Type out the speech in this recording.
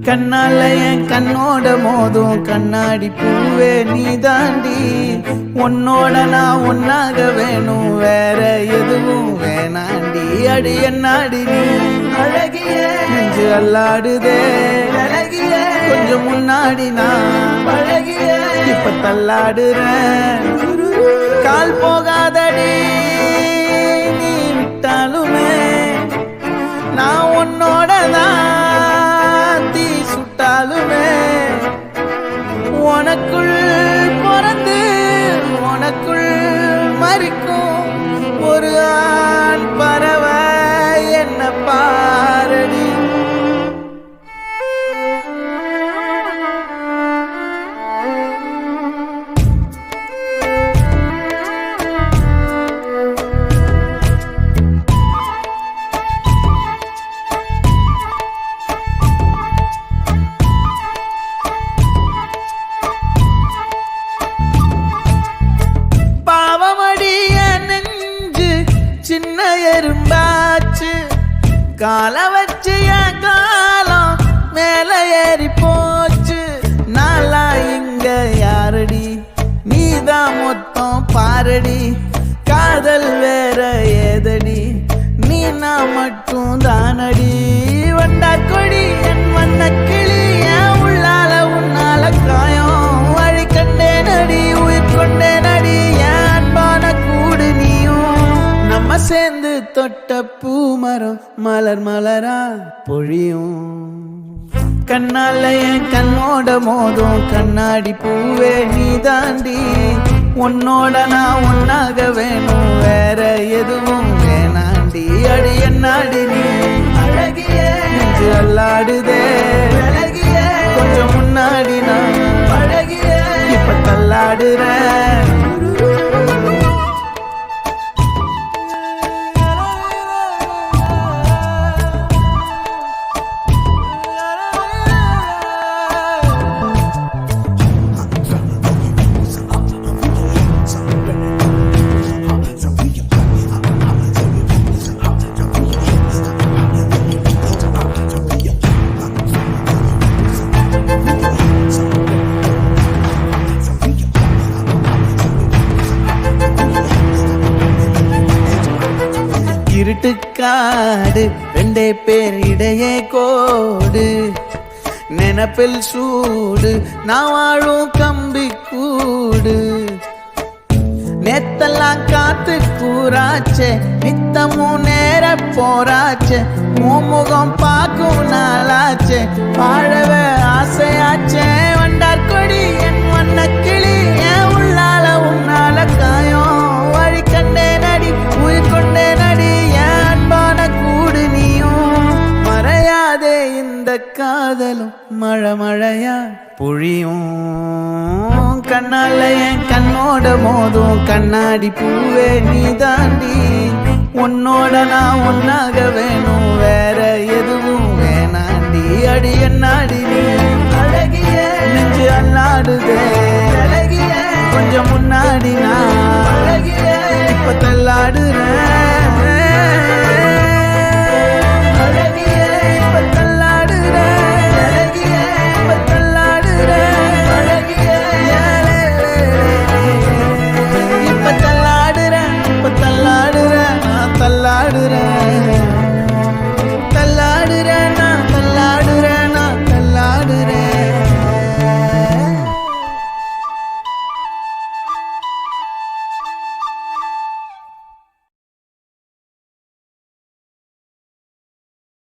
கண்ணால என் கண்ணோட மோதும் கண்ணாடி பூவே நீ தாண்டி, உன்னோட நான் ஒன்னாக வேணும் வேற எதுவும் வேணாண்டி. அடி என்னாடி நீ அழகிய நெஞ்சு அல்லாடுதே அழகிய, கொஞ்சம் முன்னாடி நான் அழகிய இப்ப தள்ளாடுறேன். கால் போகாதடி நீ விட்டாலுமே நான் உன்னோட தான் சுட்டாலுமே, உனக்குள் பிறந்து உனக்குள் மறிக்கும் ஒரு ஆண் பறவை என்ன பாரடி. சின்ன எறும்பாச்சு கால வச்சு என் காலம் மேல ஏறி போச்சு. நாளா இங்க யாரடி நீதான் மொத்தம் பாரடி. காதல் வேற ஏதடி நீ நான் மட்டும் தானடி. வண்டா கொடி என் வண்ண கிளி என் உள்ளால உன்னால காயம் வழி கண்டே நடி உயிர் கொண்டே நடி. என் அன்பான கூடு நீயும் நம்ம சேர்ந்து தொட்ட பூமரம் மலர் மலரா பொழியும். கண்ணால என் கண்ணோட மோதும் கண்ணாடி பூவே நீ தாண்டி, உன்னோட நான் ஒன்னாக வேணும் வேற எதுவும் வேணாண்டி. அடி என்னாடி நீ அழகிய நெஞ்சு அல்லாடுதே அழகிய, கொஞ்சம் முன்னாடி நான் அழகிய இப்ப தள்ளாடுறேன். இருட்டுக்காடு ரெண்டே பேர் இடையே கோடு, நினப்பில் சூடு நான் வாழும் கம்பி கூடு. நேத்தெல்லாம் காத்து கூறாச்சே நித்தமும் நேர போராச்சே, முகம் பார்க்கும் நாளாச்சே வாழவே ஆசையாச்சே. வண்டார் கொடி என் வண்ண கிளி என் உள்ளால உன்னால காயம் வழி கண்டே நடி உயிர் கொண்டே நடி. என் அன்பான கூடு நீயும் மறையாதே இந்த காதலும் மழை மழையா பொழியும். கண்ணால என் கண்ணோட மோதும் கண்ணாடி பூவே நீ தாண்டி, உன்னோட நான் ஒன்னாக வேணும் வேற எதுவும் வேணாண்டி. அடி என்னாடி நீ அழகிய நெஞ்சு அல்லாடுதே அழகிய, கொஞ்சம் முன்னாடி நான் அழகிய இப்ப தள்ளாடுறேன்.